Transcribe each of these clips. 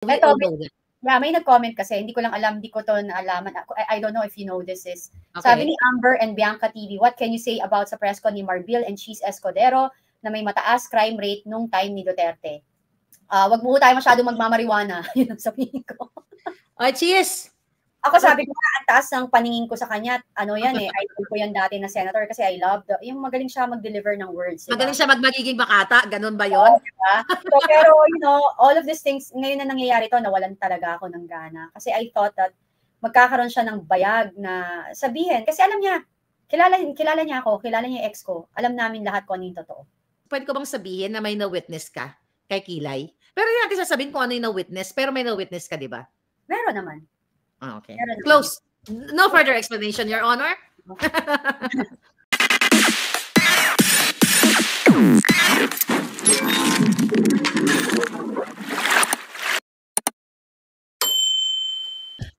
We Eto, all know that. may nag-comment kasi, hindi ko lang alam, hindi ko to naalaman. I don't know if you know this is. Okay. Sabi ni Amber and Bianca TV, what can you say about sa press con ni Marbil and Cheese Escudero na may mataas crime rate nung time ni Duterte? Wag mo tayo masyado magmamariwana. Yun ang sabihin ko. Ay, Cheese! Ako sabi ko ang taas ng paningin ko sa kanya. Ano yan eh, idol ko yan dati na senator kasi I love yung magaling siya mag-deliver ng words. Diba? Magaling siya magiging makata, ganun ba yun? Diba? So, pero you know, all of these things, ngayon na nangyayari to, nawalan talaga ako ng gana. Kasi I thought that magkakaroon siya ng bayag na sabihin. Kasi alam niya, kilala niya ako, kilala niya yung ex ko. Alam namin lahat kung ano yung totoo. Pwede ko bang sabihin na may na-witness ka kay Kilay? Pero hindi natin sasabihin kung ano yung na-witness, pero may na-witness ka, di ba? Meron naman. Okay. Close. No further explanation, Your Honor.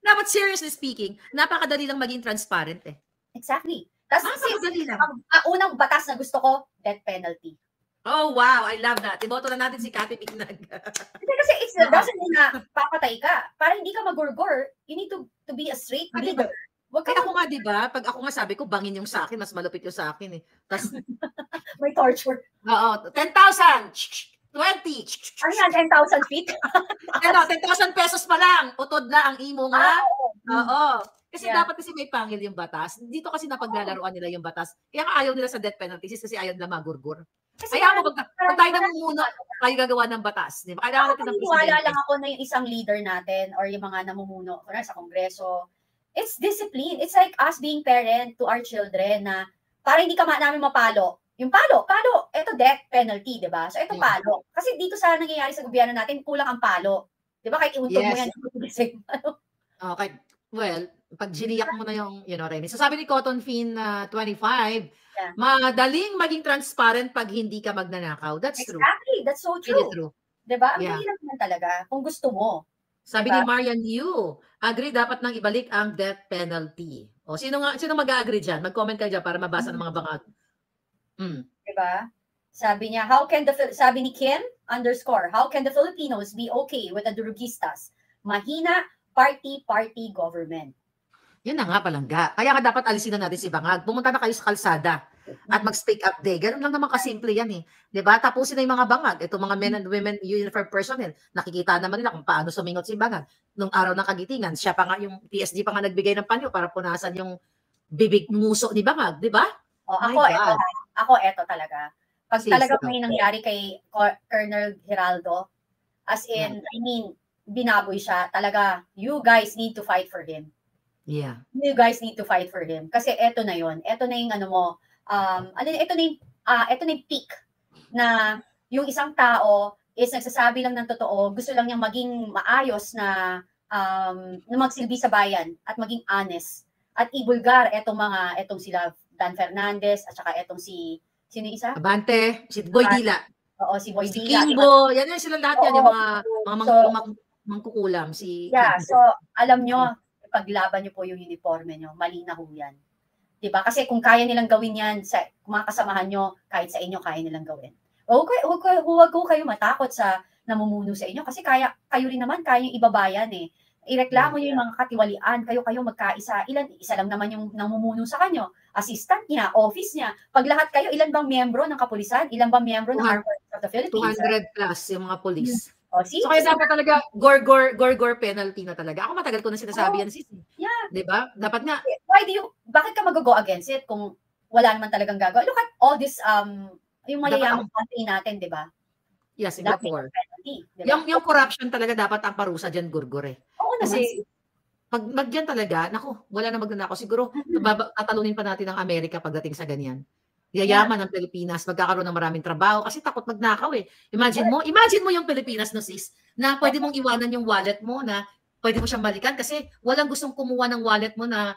Dapat seriously speaking, napakadali lang maging transparent eh. Exactly. Tapos unang batas na gusto ko, death penalty. Oh, wow. I love that. Iboto na natin si Cathy Bignag. Kasi it doesn't mean na papatay ka. Para hindi ka magurgur, you need to be a straight leader. Kaya ako nga, di ba? Pag ako nga sabi ko, bangin yung sa akin, mas malupit yung sa akin eh. Tas, may torture. Oo. 10,000! 20! Ano yan? 10,000 feet? Ano, 10,000 pesos pa lang. Utod na ang imo nga. Oo. Kasi dapat kasi may pangil yung batas. Dito kasi napaglalaroan nila yung batas. Kaya ayaw nila sa death penalty kasi ayaw nila magurgur. Kaya ako, pag tayo namumuno, tayo gagawa ng batas. Di ba? Kailangan natin ng presidente. Wala lang ako na yung isang leader natin or yung mga namumuno sa kongreso. It's discipline. It's like us being parent to our children na para hindi ka namin mapalo. Yung palo, ito death penalty, di ba? So ito palo. Kasi dito sa nangyayari sa gobyerno natin, kulang ang palo. Di ba? Kahit iuntog mo yan. Okay. Well, pag giniyak mo na yung, Remy. So sabi ni Cotton Fin 25, madaling maging transparent pag hindi ka magnanakaw. That's true. Exactly. That's so true. Really true. Diba? Ang hirap naman talaga kung gusto mo. Sabi ni Marian Yu, agree dapat nang ibalik ang death penalty. O sino mag-agree diyan? Mag-comment kayo diyan para mabasa ng mga bangag. Diba? Sabi niya, sabi ni Kim _ how can the Filipinos be okay with the Durugistas? Mahina party government. Yun na nga palangga. Kaya nga dapat alisin na natin si Bangag. Pumunta na kayo sa kalsada at mag-speak up day. Ganun lang naman kasimple yan eh. Diba? Tapusin na yung mga Bangag. Itong mga men and women uniform personnel. Nakikita naman nila kung paano sumingot si Bangag. Nung araw ng kagitingan, siya pa nga yung PSG pa nga nagbigay ng panyo para punasan yung bibig nguso ni Bangag. Diba? Ako, eto talaga. Pag talaga may nangyari kay Colonel Giraldo, as in, I mean, binaboy siya, talaga, you guys need to fight for him. Yeah. You guys need to fight for him. Kasi eto na yon. Eto na yung ano mo, eto na yung peak na yung isang tao is nagsasabi lang ng totoo, gusto lang niyang maging maayos na magsilbi sa bayan at maging honest. At ibulgar etong sila Dan Fernandez at saka etong sino isa? Abante, si Boy Dila. Oo, si Boy si Dila. Kimbo, yan sila lahat yan, yung mga mangkukulam. So alam nyo, paglaban nyo po yung uniforme nyo, mali na ho yan. Diba? Kasi kung kaya nilang gawin yan, sa mga kasamahan nyo, kahit sa inyo, kaya nilang gawin. Huwag ko kayo matakot sa namumuno sa inyo, kasi kayo rin naman, kaya yung ibabayan eh. Ireklamo nyo yung mga katiwalian, kayo magkaisa, isa lang naman yung namumuno sa kanyo, assistant niya, office niya, pag lahat kayo, ilan bang miyembro ng kapulisan, ilan bang miyembro ng Armed Forces of the Philippines? 200 plus yung mga police. So kaya dapat talaga gorgor penalty na talaga. Ako matagal ko na sinasabi yan, sis. Yeah. 'Di ba? Dapat nga. Bakit ka mag-go against it kung wala naman talagang gagawa? Look at all this yung mayayamang country natin, 'di ba? Yes, Singapore. Diba? Yung corruption talaga dapat ang parusa diyan, gorgor eh. Oo naman. Kasi pag magyan talaga, naku, wala na magnanakaw. Siguro tatalunin pa natin ang Amerika pagdating sa ganyan. Yayaman ng Pilipinas, magkakaroon ng maraming trabaho kasi takot magnakaw eh. Imagine mo yung Pilipinas, no sis, na pwede mong iwanan yung wallet mo, na pwede mo siyang balikan kasi walang gustong kumuha ng wallet mo na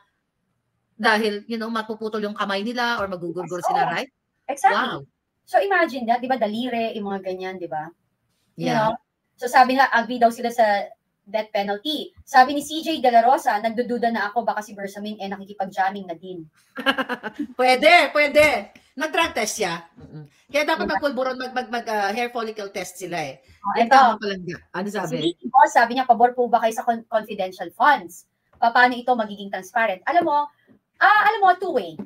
dahil, mapuputol yung kamay nila or magugurgur sila, right? Exactly. Wow. So imagine that, di ba, dalire, yung mga ganyan, di ba? Yeah. So sabi nga, agree daw sila sa death penalty. Sabi ni CJ De La Rosa, nagdududa na ako baka si Bersamin nakikipag-jamming na din. Pwede. Nag-drug test siya. Kaya dapat magpulburon, hair follicle test sila eh. Yung Ito, tama pala niya. Ano si sabi? Vicky Boss, sabi niya, pabor po ba kayo sa confidential funds? Paano ito magiging transparent? Alam mo, two-way.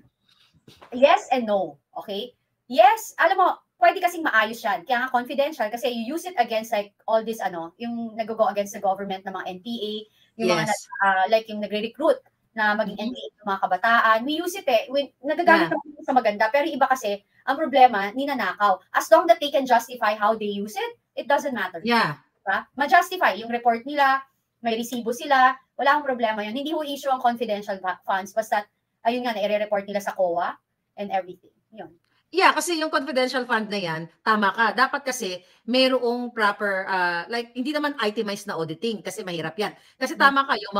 Yes and no. Okay? Yes, alam mo, pwede kasing maayos yan. Kaya nga confidential kasi you use it against like all this yung nag-go against the government ng mga NPA, yung mga like yung nagre-recruit na maging NPA ng mga kabataan. We use it nagagamit naman sa maganda. Pero iba kasi, ang problema, ninanakaw. As long that they can justify how they use it doesn't matter. Yeah. Diba? Ma-justify yung report nila, may resibo sila, wala akong problema yun. Hindi ho issue ang confidential funds, basta ayun nga, i-report nila sa COA and everything. Yun. Yeah, kasi yung confidential fund na yan, tama ka. Dapat kasi mayroong proper, like, hindi naman itemized na auditing kasi mahirap yan. Kasi tama ka, yung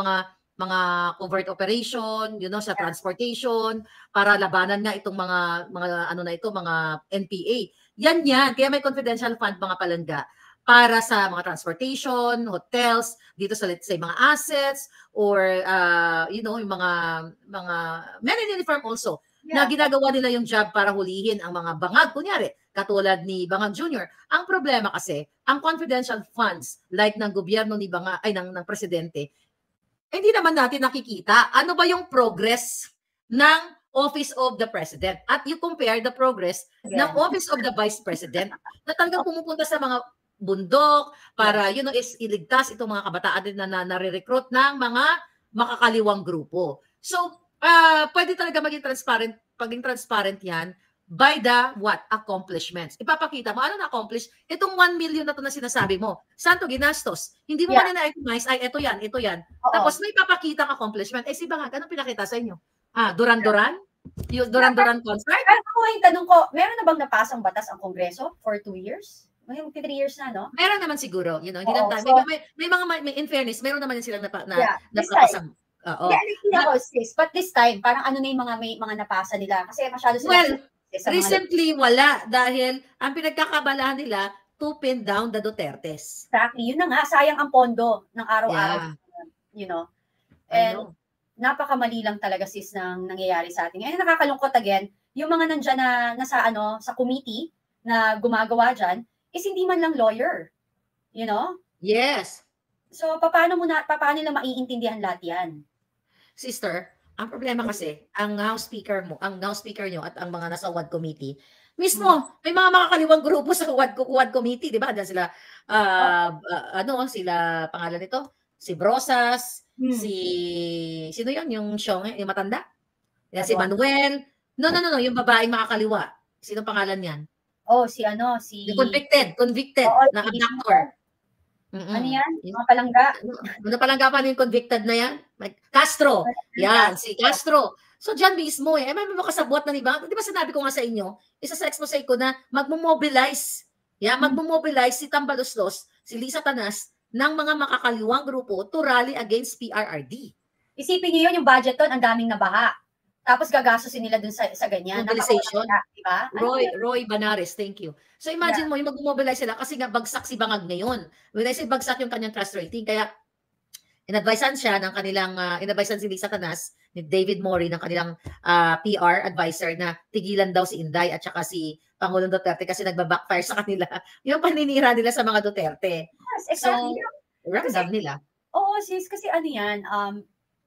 mga covert operation, sa transportation, para labanan nga itong mga NPA. Yan. Kaya may confidential fund, mga palangga, para sa mga transportation, hotels, dito sa let's say mga assets, or, yung mga men in uniform also, na ginagawa nila yung job para hulihin ang mga bangag, kunyari, katulad ni Bangag Jr. Ang problema kasi, ang confidential funds, like ng gobyerno ni ng presidente, hindi naman natin nakikita ano ba yung progress ng Office of the President. At you compare the progress ng Office of the Vice President na talagang pumupunta sa mga bundok para is iligtas itong mga kabataan din na nare-recruit ng mga makakaliwang grupo. So, pwede talaga maging transparent yan by the accomplishments. Ipapakita mo, ano na-accomplish? Itong 1 million na to na sinasabi mo, saan to ginastos? Hindi mo man na-itemize, ito yan. Tapos may papakita ang accomplishment. Si Bangag, anong pinakita sa inyo? Duran-duran? Yung Duran-duran concert? Ako yung tanong ko, meron na bang napasang batas ang Kongreso for 2 years? May 3 years na, no? Meron naman siguro. Hindi lang tayo. May in fairness, meron naman silang napasang. But this time, parang ano na yung may mga napasa nila? Kasi masyado sila. Well, recently, wala. Dahil ang pinagkakabalahan nila, to pin down the Dutertes. Exactly. Yun na nga, sayang ang pondo ng araw-araw. And napakamali lang talaga sis ng nangyayari sa atin. Ngayon nakakalungkot again, yung mga nandyan na nasa sa committee na gumagawa dyan, is hindi man lang lawyer. Yes. So, paano nila maiintindihan lahat yan? Sister, ang problema kasi, ang House Speaker nyo at ang mga nasa WAD Committee, mismo, may mga makakaliwang grupo sa WAD Committee, di ba? Diyan sila, pangalan nito? Si Brosas, sino yun? Yung yung matanda? Yan, si Manuel. No, yung babaeng makakaliwa. Sino pangalan yan? Si Convicted na abductor. Ano yan? Mga palangga. Mga palangga pa yung convicted na yan? Castro. Yan, si Castro. So, dyan mismo may makasabot na ni Bang. Di ba sinabi ko nga sa inyo, isa sa expose ko na magmo-mobilize. Magmo-mobilize si Tambaloslos, si Lisa Tanas, ng mga makakaliwang grupo to rally against PRRD. Isipin niyo yun, yung budget doon, ang daming nabaha. Tapos gagastusin nila dun sa ganyan. Mobilization. Diba? Roy Banares, thank you. So imagine mo, yung mag-mobilize sila kasi nga bagsak si Bangag ngayon. When I say bagsak yung kanyang trust rating, kaya in-advisean siya ng kanilang, in-advisean si Lisa Tanas, ni David Mori, ng kanilang PR advisor na tigilan daw si Inday at saka si Pangulong Duterte kasi nagba-backfire sa kanila. Yung paninira nila sa mga Duterte. Yes, exactly. So, random nila. Oo, sis, kasi ano yan,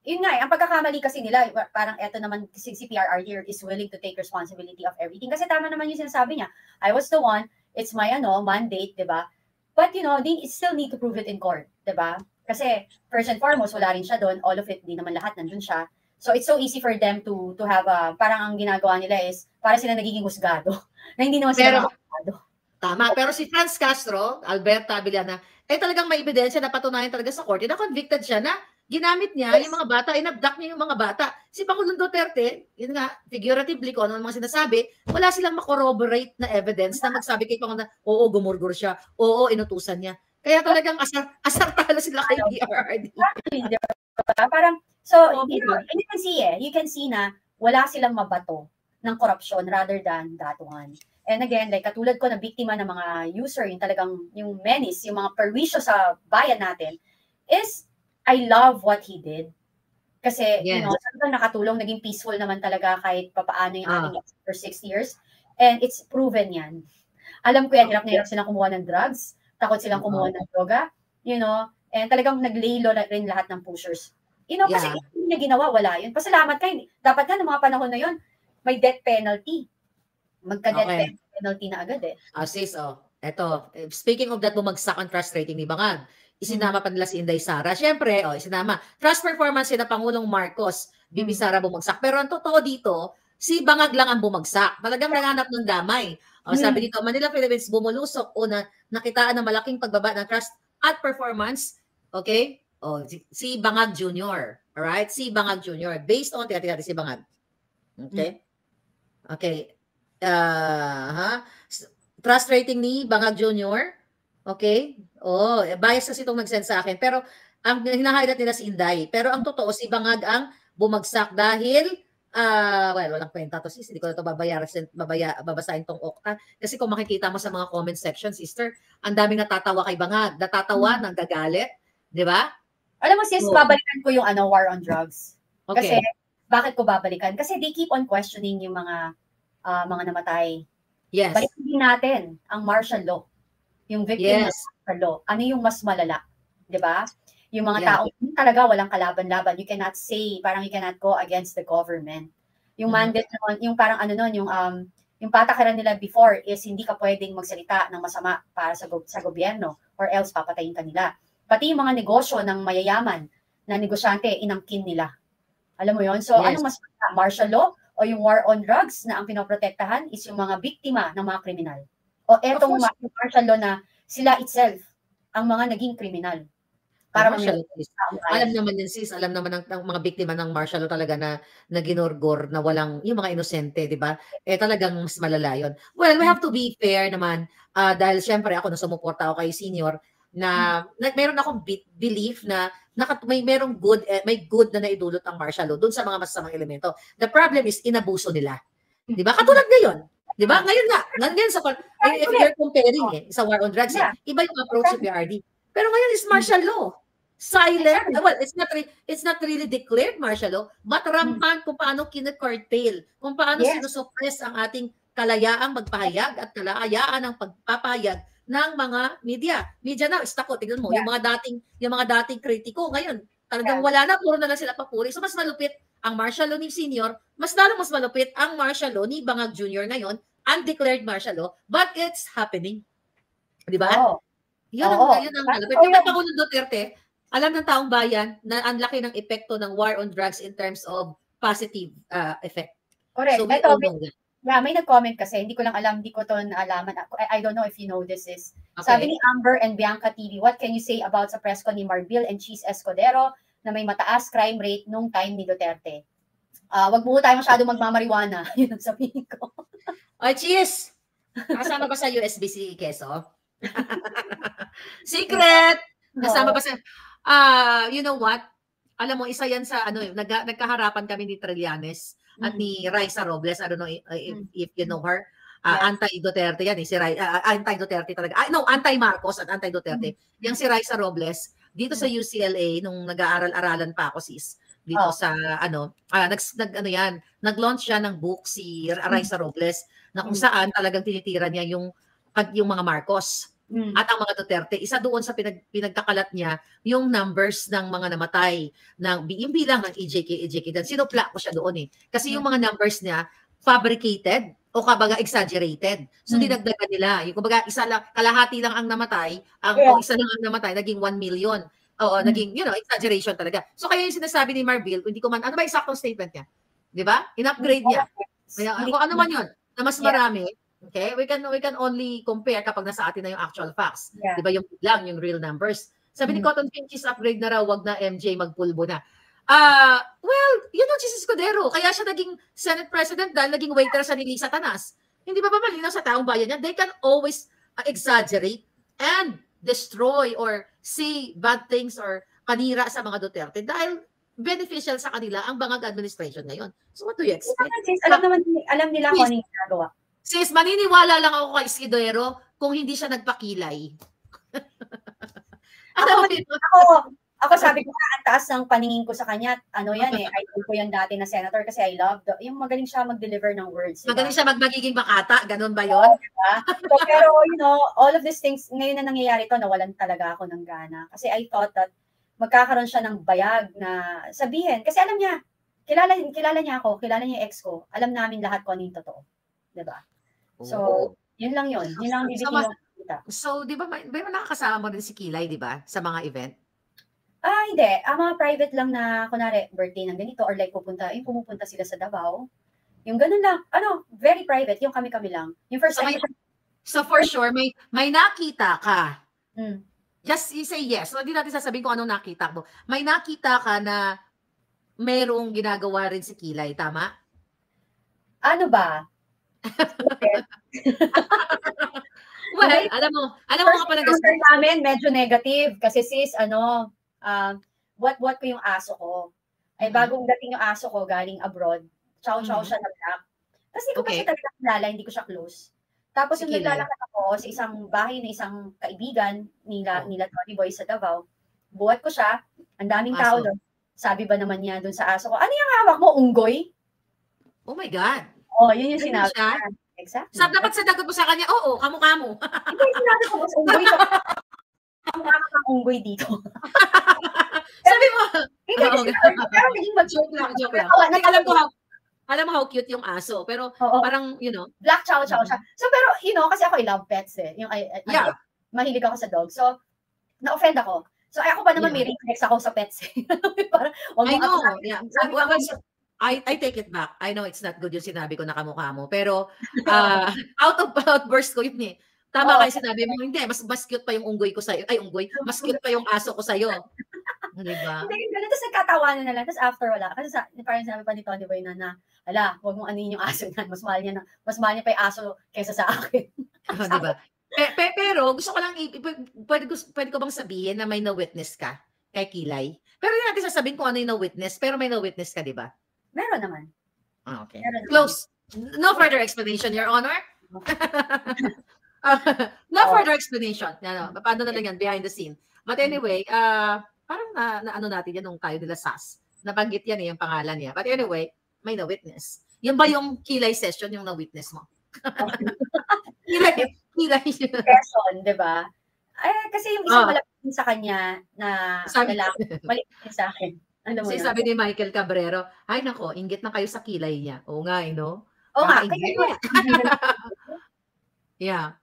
yun nga, ang pagkakamali kasi nila, parang eto naman, si PRR here is willing to take responsibility of everything. Kasi tama naman yung sinasabi niya. I was the one, it's my mandate, di ba? But they still need to prove it in court, di ba? Kasi first and foremost, wala rin siya doon. All of it, di naman lahat nandun siya. So it's so easy for them to have parang ang ginagawa nila is, para sila nagiging husgado. Na hindi naman sila husgado. Tama, pero si Franz Castro, Alberta Abiliana, talagang may ebidensya na patunayan talaga sa korte na convicted siya na ginamit niya yung mga bata, inabduct niya yung mga bata. Si Pangulong Duterte, yun nga, figuratively ko ano mga sinasabi, wala silang makorroborate na evidence na magsabi kay Pangulong na, oo, gumurgur siya, oo, inutusan niya. Kaya talagang asar talo sila kay PRRD. Parang, so, you can see na wala silang mabato ng korupsyon rather than that one. And again, like katulad ko na biktima ng mga user, yung talagang, yung menace, yung mga perwisyo sa bayan natin, is, I love what he did. Kasi, talagang nakatulong, naging peaceful naman talaga kahit papaano yung ating for 6 years. And it's proven yan. Alam ko yan, hirap na hirap silang kumuha ng drugs, takot silang kumuha ng droga, you know, and talagang naglaylo na rin lahat ng pushers. You know, kasi hindi niya ginawa, wala yun. Pasalamat ka, dapat nga ng mga panahon na yun, may death penalty. Magka-death penalty na agad eh. Sis, eto, speaking of that bumagsak ang trust rating ni Bangag, isinama pa nila si Inday Sara. Siyempre, isinama. Trust performance na Pangulong Marcos, Bibi Sara bumagsak. Pero ang totoo dito, si Bangag lang ang bumagsak. Talagang nanganap ng damay. Sabi dito, Manila Philippines bumulusok o nakitaan ng malaking pagbaba ng trust at performance. Okay? Si Bangag Jr. Alright? Si Bangag Jr. Based on, tiyati si Bangag. Okay? Okay. Trust rating ni Bangag Jr. Okay? Bias kasi itong nag-send sa akin. Pero ang hina-highlight nila si Inday. Pero ang totoo, si Bangag ang bumagsak dahil walang kwenta to sis. Hindi ko na ito babasahin tong okta. Kasi kung makikita mo sa mga comment section, sister, ang daming natatawa kay Bangag. Natatawa, nanggagalit. Di ba? Alam mo sis, babalikan ko yung war on drugs. Okay. Kasi, bakit ko babalikan? Kasi they keep on questioning yung mga namatay. Yes. Balikan din natin ang martial law. Yung victim ng martial law. Ano yung mas malala? Di ba? Yung mga taong talaga walang kalaban-laban. You cannot say, parang you cannot go against the government. Yung mandate naman, yung parang yung patakaran nila before is hindi ka pwedeng magsalita ng masama para sa gobyerno or else papatayin ka nila. Pati yung mga negosyo ng mayayaman na negosyante, inangkin nila. Alam mo yon. So, anong mas martial law o yung war on drugs na ang pinoprotektahan is yung mga biktima ng mga kriminal. O etong martial law na sila itself ang mga naging kriminal. Para alam naman din sis, alam naman ng mga biktima ng martial law talaga na ginurgor na walang yung mga inosente, di ba? Talagang mas malala yun. Well, we have to be fair naman dahil syempre ako sumuporta ako kay senior na meron akong belief na merong may good na naidulot ang martial law doon sa mga masasamang elemento. The problem is inabuso nila. Di ba? Katulad ngayon. Di ba? Ngayon sa if you're comparing sa war on drugs, iba yung approach sa PRD. Pero ngayon is martial law. Silent. Well, it's not really declared martial law, but rampant kung paano kina-curtail, kung paano sinusuppress ang ating kalayaang magpahayag at kalayaan ng pagpapahayag ng mga media. Media na, takot. Tignan mo, yung mga dating kritiko, ngayon, talagang wala na, puro na lang sila papuri. So, mas malupit ang martial law ni Senior, mas malupit ang martial law ni Bangag Jr. ngayon, undeclared martial law, but it's happening. Di ba? Yun ang malupit. Yung Pangulong Duterte, alam ng taong bayan na ang laki ng epekto ng war on drugs in terms of positive effect. Correct. So, may nag-comment kasi, hindi ko lang alam, hindi ko to naalaman. I don't know if you know this is. Sabi ni Amber and Bianca TV, what can you say about sa press con ni Marbil and Cheese Escudero na may mataas crime rate nung time ni Duterte? Wag mo tayo masyado magmamariwana. Yun ang sabihin ko. Ay, Cheese! Kasama ba sa USBC Quezon? Secret! Nasama ba sa... you know what? Alam mo, isa yan sa nagkaharapan kami ni Trillanes at ni Raisa Robles. I don't know if you know her. Anti-Duterte yan. Si anti-Duterte talaga. No, anti-Marcos at anti-Duterte. Yang si Raisa Robles, dito sa UCLA, nung nag-aaral-aralan pa ako sis, dito sa nag-launch siya ng book si Raisa Robles na kung saan talagang tinitira niya yung mga Marcos. At ang mga Duterte, isa doon sa pinagkakalat niya yung numbers ng mga namatay, yung bilang ng EJK. Sinupla ko siya doon Kasi yung mga numbers niya, fabricated o kabaga exaggerated. So dinagdagan nila. Yung kumbaga kalahati lang ang namatay, isa lang ang namatay, naging 1 million. Naging, exaggeration talaga. So kaya yung sinasabi ni Marbil, hindi ko man, ano ba exactong statement niya? Di ba? In-upgrade niya. Kung ano man yun, na mas marami, okay, we can only compare kapag nasa atin na yung actual facts. Di ba yung lang, yung real numbers. Sabi ni Cotton Pinches, upgrade na raw, wag na MJ, magpulbo na. Well, Cheese Escudero, kaya siya naging Senate President dahil naging waiter sa ni Lisa Tanas. Hindi ba malinaw sa taong bayan yan? They can always exaggerate and destroy or say bad things or kanira sa mga Duterte dahil beneficial sa kanila ang Bangag administration ngayon. So what do you expect? Alam nila kung ano yung ginagawa. Sis, maniniwala lang ako kay Escudero kung hindi siya nagpakilay. Ako sabi ko nga, ang taas ng paningin ko sa kanya, ano yan eh, idol ko yan dati na senator kasi I love, yung magaling siya mag-deliver ng words. Diba? Magaling siya magiging makata, ganun ba yun? Diba? So, pero, you know, all of these things, ngayon na nangyayari to, nawalan talaga ako ng gana. Kasi I thought that magkakaroon siya ng bayag na sabihin. Kasi alam niya, kilala niya ako, kilala niya yung ex ko, alam namin lahat kung ano yung totoo. Diba? So, yun lang yun. Yun lang bibigyan ko. So, di ba nakakasama mo din si Kilay, di ba? Sa mga event? Hindi. Mga private lang na, kunwari, birthday ng ganito, or like pumupunta sila sa Davao. Yung ganun lang. Very private. Yung kami-kami lang. Yung first time. So, for sure, may nakita ka. Mm. Just say yes. So, hindi natin sasabihin kung anong nakita mo. May nakita ka na merong ginagawa rin si Kilay, tama? Ano ba? Well, alam mo ka pa nag-start namin, medyo negative. Kasi sis, what ko yung aso ko. Ay, bagong dating yung aso ko, galing abroad. Chow siya na black. Tapos hindi ko pa siya talaga kilala, hindi ko siya close. Tapos yung naglalakad ako sa isang bahay na isang kaibigan nila Tony Boy sa Davao. Buhat ko siya, ang daming tao doon. Sabi ba naman niya doon sa aso ko, ano yung hawak mo, unggoy? Oh my God. Yun yung sinabi niya. Exactly. Dapat sinagot mo sa kanya, oo, kamukha mo. Hindi, sinabi ko, mas unggoy ka. Kamukha kang unggoy dito. Sabi mo. Hindi, pero naging joke lang. Alam mo how cute yung aso, pero parang, you know. Black chow siya. So, pero, you know, kasi ako I love pets eh. Mahilig ako sa dog. So, na-offend ako. So, ako pa naman may reflex ako sa pets eh. Parang, I know. Yeah. I take it back. I know it's not good yung sinabi ko na kamukha mo. Pero, outburst ko yun eh. Tama kayo sinabi mo, hindi, mas cute pa yung unggoy ko sa'yo. Ay, unggoy. Mas cute pa yung aso ko sa'yo. Diba? Hindi, ganun. Tapos nagkatawanan na lang. Tapos after wala. Kasi parang sabi pa ni Tony Boy na huwag mong anuhin yung aso na. Mas mahal niya pa yung aso kaysa sa akin. Diba? Pero gusto ko lang, pwede ko bang sabihin na may na-witness ka kay Kilay? Pero hindi natin sasabihin kung ano yung na-witness. Pero may na-witness ka, diba? Meron naman. Okay. Close. No further explanation, Your Honor. No further explanation. Paano na lang yan, behind the scene. But anyway, parang na natin yan nung tayo nila SAS. Nabanggit yan yung pangalan niya. But anyway, may na-witness. Yan ba yung Kilay session, yung na-witness mo? Kilay. Session, di ba? Kasi yung isang malapit sa kanya na malapit sa akin. Kasi sabi ni Michael Cabrero, ay nako, inggit na kayo sa Kilay niya. Oo nga, no? Oo nga. Yeah.